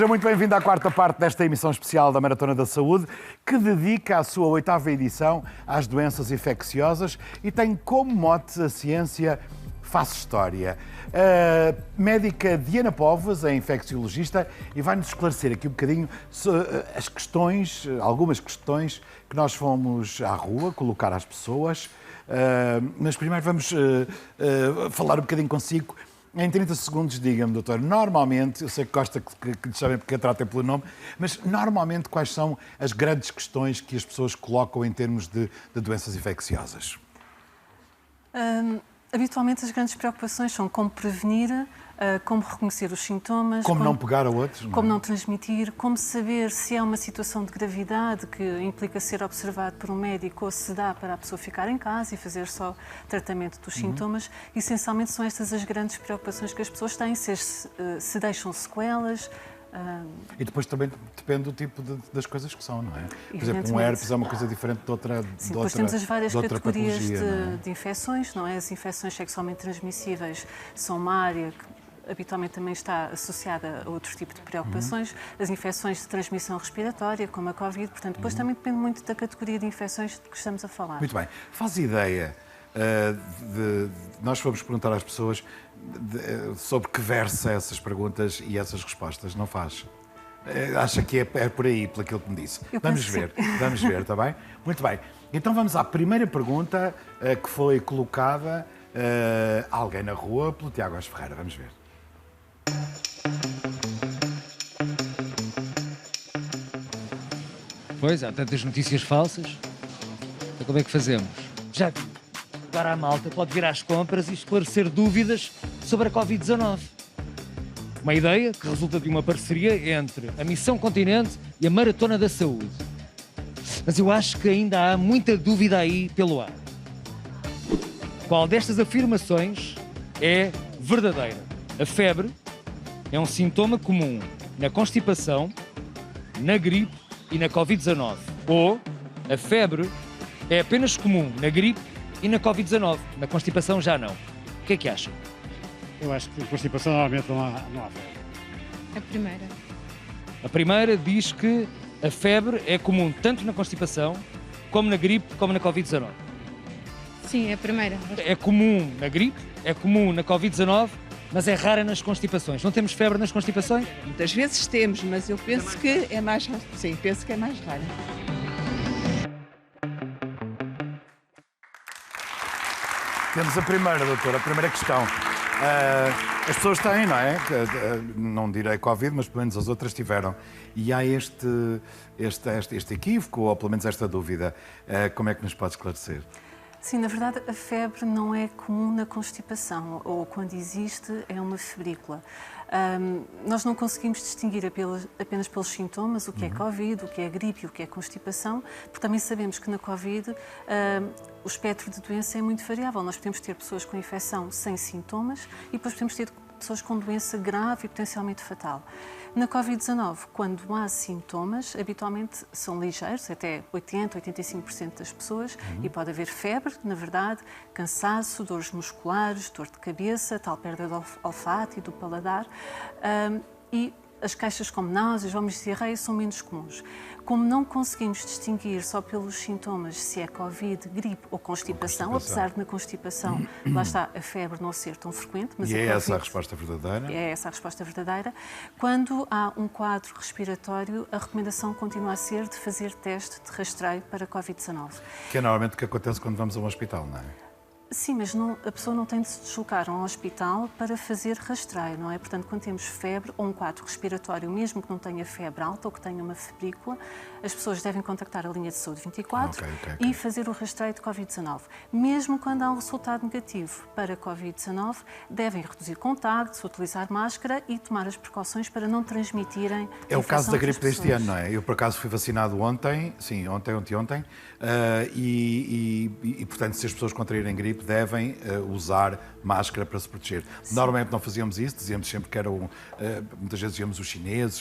Seja muito bem-vindo à quarta parte desta emissão especial da Maratona da Saúde, que dedica a sua 8ª edição às doenças infecciosas e tem como mote a ciência faz história. A médica Diana Povas é infecciologista e vai-nos esclarecer aqui um bocadinho as questões, algumas questões que nós fomos à rua colocar às pessoas. Mas primeiro vamos falar um bocadinho consigo. Em 30 segundos, diga-me, doutor, normalmente, eu sei que gosta que lhe chamem porque a tratem pelo nome, mas normalmente quais são as grandes questões que as pessoas colocam em termos de doenças infecciosas? Habitualmente as grandes preocupações são como prevenir, como reconhecer os sintomas... Como não pegar a outros? Como não transmitir, como saber se é uma situação de gravidade que implica ser observado por um médico ou se dá para a pessoa ficar em casa e fazer só tratamento dos sintomas. Essencialmente são estas as grandes preocupações que as pessoas têm, se deixam sequelas... E depois também depende do tipo das coisas que são, não é? Por exemplo, um herpes é uma coisa diferente de outra. Sim, depois temos as várias categorias de infecções, não é? As infecções sexualmente transmissíveis são uma área que habitualmente também está associada a outro tipo de preocupações. As infecções de transmissão respiratória, como a Covid, portanto, depois também depende muito da categoria de infecções de que estamos a falar. Muito bem. Faz ideia nós fomos perguntar às pessoas sobre que versa essas perguntas e essas respostas, não faz? Acha que é por aí, pelo aquilo que me disse? Vamos ver, está bem? Muito bem. Então vamos à primeira pergunta que foi colocada a alguém na rua pelo Tiago Aires Ferreira. Vamos ver. Pois, há tantas notícias falsas. Então como é que fazemos? Já vi. Agora a malta pode vir às compras e esclarecer dúvidas sobre a Covid-19. Uma ideia que resulta de uma parceria entre a Missão Continente e a Maratona da Saúde. Mas eu acho que ainda há muita dúvida aí pelo ar. Qual destas afirmações é verdadeira? A febre é um sintoma comum na constipação, na gripe e na Covid-19. Ou a febre é apenas comum na gripe e na Covid-19. Na constipação já não. O que é que acha? Eu acho que na constipação normalmente não há febre. A primeira. A primeira diz que a febre é comum tanto na constipação, como na gripe, como na Covid-19. Sim, é a primeira. É comum na gripe, é comum na Covid-19, mas é rara nas constipações. Não temos febre nas constipações? Muitas vezes temos, mas eu penso que é mais raro. Sim, penso que é mais raro. Temos a primeira, doutora, a primeira questão. As pessoas têm, não é? Não direi Covid, mas pelo menos as outras tiveram. E há este equívoco, ou pelo menos esta dúvida. Como é que nos pode esclarecer? Sim, na verdade, a febre não é comum na constipação, ou quando existe, é uma febrícula. Nós não conseguimos distinguir apenas pelos sintomas o que é Covid, o que é gripe e o que é constipação, porque também sabemos que na Covid o espectro de doença é muito variável. Nós podemos ter pessoas com infecção sem sintomas e depois podemos ter pessoas com doença grave e potencialmente fatal. Na Covid-19, quando há sintomas, habitualmente são ligeiros, até 80%, 85% das pessoas, e pode haver febre, na verdade, cansaço, dores musculares, dor de cabeça, tal perda do olfato e do paladar, e as queixas como náuseas, vômitos e diarreia são menos comuns. Como não conseguimos distinguir só pelos sintomas se é Covid, gripe ou constipação, apesar de na constipação, lá está, a febre não ser tão frequente. Mas é essa a resposta verdadeira? É essa a resposta verdadeira. Quando há um quadro respiratório, a recomendação continua a ser de fazer teste de rastreio para Covid-19. Que é normalmente o que acontece quando vamos a um hospital, não é? Sim, mas a pessoa não tem de se deslocar a um hospital para fazer rastreio, não é? Portanto, quando temos febre ou um quadro respiratório, mesmo que não tenha febre alta ou que tenha uma febrícula, as pessoas devem contactar a linha de saúde 24 e fazer o rastreio de Covid-19. Mesmo quando há um resultado negativo para Covid-19, devem reduzir contactos, utilizar máscara e tomar as precauções para não transmitirem. É o caso da gripe deste ano, não é? Eu, por acaso, fui vacinado ontem, ontem, e portanto, se as pessoas contraírem gripe, devem usar máscara para se proteger. Sim. Normalmente não fazíamos isso, dizíamos sempre que eram, muitas vezes dizíamos os chineses,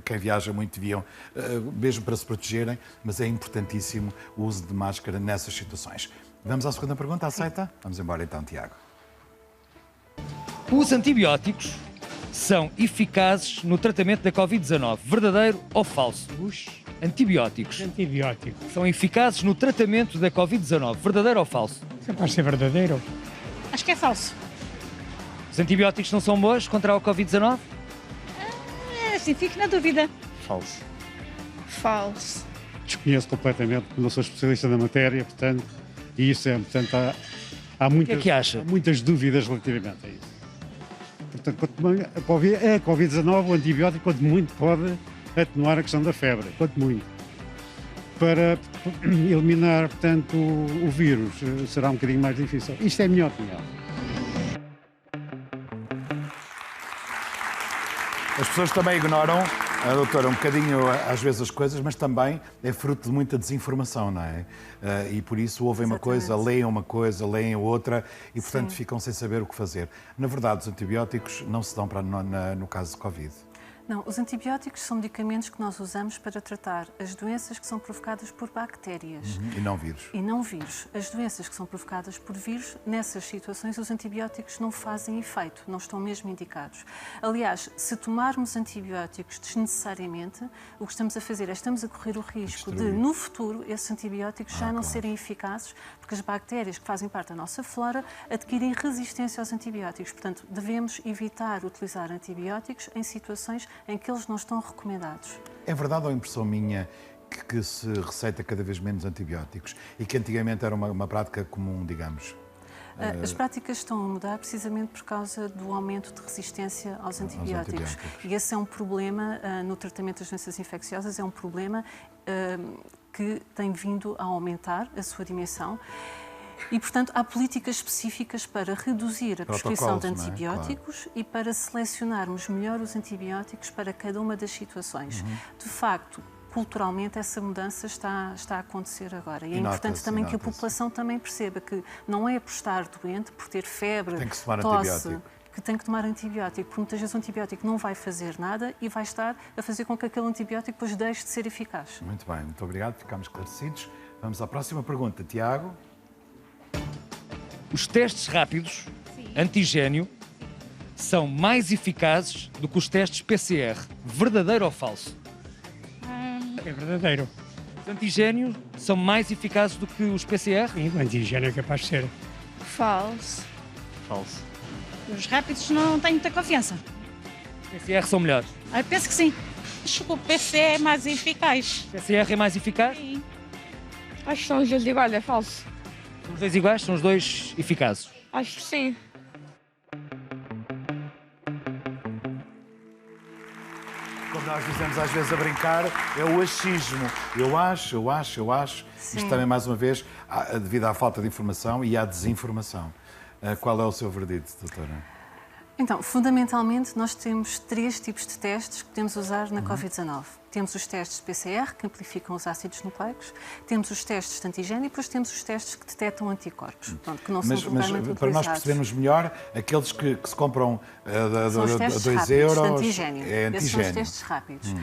quem viaja muito deviam, mesmo para se protegerem, mas é importantíssimo o uso de máscara nessas situações. Vamos à segunda pergunta, aceita? Vamos embora então, Tiago. Os antibióticos são eficazes no tratamento da Covid-19. Verdadeiro ou falso? Os antibióticos Antibiótico. são eficazes no tratamento da Covid-19. Verdadeiro ou falso? Isso é para ser verdadeiro. Acho que é falso. Os antibióticos não são bons contra a Covid-19? É, assim, fico na dúvida. Falso. Falso. Desconheço completamente, porque não sou especialista na matéria, portanto, e isso é, portanto, há muitas, que acha? há muitas dúvidas relativamente a isso. Portanto, a Covid-19, o antibiótico, quanto muito pode atenuar a questão da febre, quanto muito. Para eliminar, portanto, o vírus, será um bocadinho mais difícil. Isto é a minha opinião. As pessoas também ignoram, doutora, um bocadinho às vezes as coisas, mas também é fruto de muita desinformação, não é? E por isso ouvem uma coisa, leem outra e, portanto, Sim. ficam sem saber o que fazer. Na verdade, os antibióticos não se dão no caso de Covid. Não, os antibióticos são medicamentos que nós usamos para tratar as doenças que são provocadas por bactérias. E não vírus. E não vírus. As doenças que são provocadas por vírus, nessas situações, os antibióticos não fazem efeito, não estão mesmo indicados. Aliás, se tomarmos antibióticos desnecessariamente, o que estamos a fazer é estamos a correr o risco de, no futuro, esses antibióticos já não serem eficazes, porque as bactérias que fazem parte da nossa flora adquirem resistência aos antibióticos. Portanto, devemos evitar utilizar antibióticos em situações em que eles não estão recomendados. É verdade ou é impressão minha que se receita cada vez menos antibióticos e que antigamente era uma prática comum, digamos? As práticas estão a mudar precisamente por causa do aumento de resistência aos antibióticos. E esse é um problema no tratamento das doenças infecciosas, é um problema que tem vindo a aumentar a sua dimensão. E, portanto, há políticas específicas para reduzir a prescrição de antibióticos e para selecionarmos melhor os antibióticos para cada uma das situações. De facto, culturalmente, essa mudança está a acontecer agora. E é importante também que a população também perceba que não é por estar doente, por ter febre, tem que se tomar tosse, antibiótico. que tem que tomar antibiótico, porque muitas vezes o antibiótico não vai fazer nada e vai estar a fazer com que aquele antibiótico depois deixe de ser eficaz. Muito bem, muito obrigado, ficamos esclarecidos. Vamos à próxima pergunta. Tiago? Os testes rápidos, antigênio, são mais eficazes do que os testes PCR. Verdadeiro ou falso? É verdadeiro. Os antigénios são mais eficazes do que os PCR? Sim, o antigênio é capaz de ser. Falso. Falso. Os rápidos não tenho muita confiança. Os PCR são melhores. Eu penso que sim. Acho que o PC é mais eficaz. O PCR é mais eficaz? Sim. Acho que são os dois iguais, é falso. São os dois iguais? São os dois eficazes? Acho que sim. Como nós dizemos às vezes a brincar, é o achismo. Eu acho. Sim. Isto também, mais uma vez, devido à falta de informação e à desinformação. Qual é o seu verdito, doutora? Então, fundamentalmente, nós temos 3 tipos de testes que podemos usar na Covid-19. Temos os testes PCR, que amplificam os ácidos nucleicos, temos os testes de antigênio e depois temos os testes que detectam anticorpos, que não são vulgarmente Mas para nós utilizados. percebermos melhor, aqueles que se compram São os a testes 2 rápidos euros, de antigênio. é Esses são os antigênio. testes rápidos.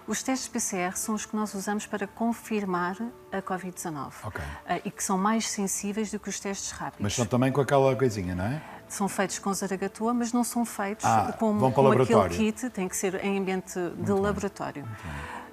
Os testes PCR são os que nós usamos para confirmar a Covid-19 Ok. E que são mais sensíveis do que os testes rápidos. Mas são também com aquela coisinha, não é? São feitos com Zaragatua, mas não são feitos vão como para o aquele laboratório. kit, tem que ser em ambiente de laboratório.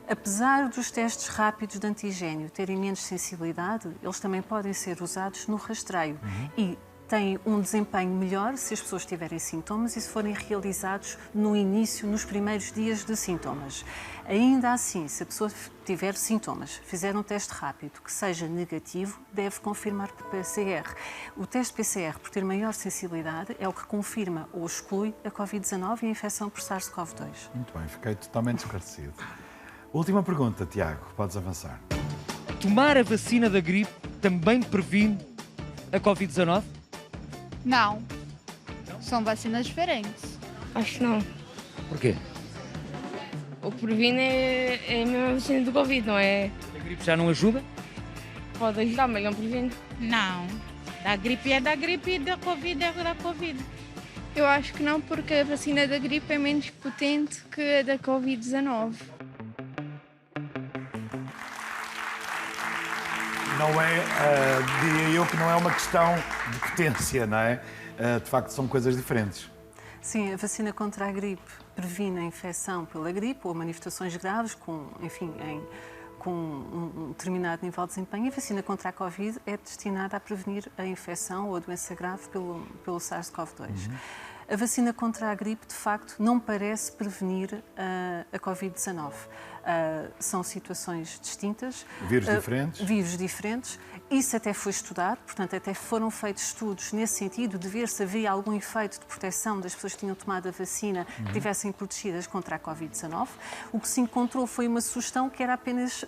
Apesar dos testes rápidos de antigênio terem menos sensibilidade, eles também podem ser usados no rastreio e têm um desempenho melhor se as pessoas tiverem sintomas e se forem realizados no início, nos primeiros dias de sintomas. Ainda assim, se a pessoa tiver sintomas, fizer um teste rápido que seja negativo, deve confirmar por PCR. O teste PCR, por ter maior sensibilidade, é o que confirma ou exclui a Covid-19 e a infecção por SARS-CoV-2. Muito bem, fiquei totalmente esclarecido. Última pergunta, Tiago, podes avançar. Tomar a vacina da gripe também previne a Covid-19? Não. São vacinas diferentes. Acho que não. Porquê? O que previne é a mesma vacina do Covid, não é? A gripe já não ajuda? Pode ajudar, mas não previne. Não. Da gripe é da gripe e da Covid é da Covid. Eu acho que não, porque a vacina da gripe é menos potente que a da Covid-19. Não é, diria eu que não é uma questão de potência, não é? De facto, são coisas diferentes. Sim, a vacina contra a gripe previne a infecção pela gripe ou manifestações graves, com um determinado nível de desempenho. E a vacina contra a Covid é destinada a prevenir a infecção ou a doença grave pelo SARS-CoV-2. A vacina contra a gripe, de facto, não parece prevenir a Covid-19. São situações distintas. Vírus diferentes. Isso até foi estudado, portanto, até foram feitos estudos nesse sentido, de ver se havia algum efeito de proteção das pessoas que tinham tomado a vacina, que estivessem protegidas contra a Covid-19. O que se encontrou foi uma sugestão que era apenas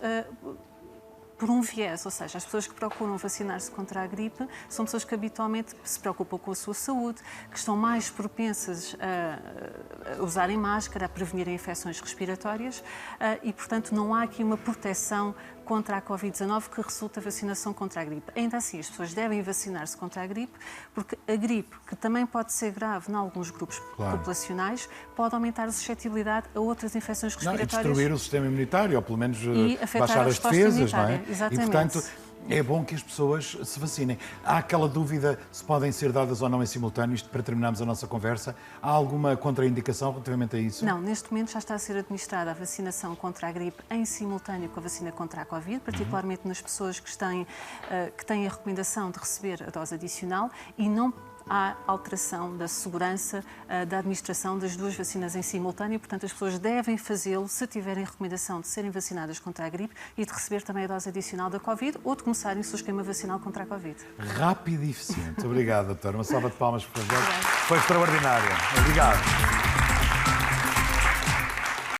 por um viés, ou seja, as pessoas que procuram vacinar-se contra a gripe são pessoas que habitualmente se preocupam com a sua saúde, que estão mais propensas a usarem máscara, a prevenirem infecções respiratórias e, portanto, não há aqui uma proteção contra a Covid-19 que resulta da vacinação contra a gripe. Ainda assim, as pessoas devem vacinar-se contra a gripe, porque a gripe, que também pode ser grave em alguns grupos populacionais, pode aumentar a suscetibilidade a outras infecções respiratórias. E destruir o sistema imunitário, ou pelo menos afetar baixar as defesas, não é? Exatamente. E, portanto, é bom que as pessoas se vacinem. Há aquela dúvida se podem ser dadas ou não em simultâneo, isto para terminarmos a nossa conversa. Há alguma contraindicação relativamente a isso? Não, neste momento já está a ser administrada a vacinação contra a gripe em simultâneo com a vacina contra a Covid, particularmente nas pessoas que têm a recomendação de receber a dose adicional, e não há alteração da segurança da administração das duas vacinas em simultâneo, portanto as pessoas devem fazê-lo se tiverem recomendação de serem vacinadas contra a gripe e de receber também a dose adicional da Covid ou de começarem o seu esquema vacinal contra a Covid. Rápido e eficiente. Obrigado, doutora. Uma salva de palmas, por favor. Foi extraordinário. Obrigado.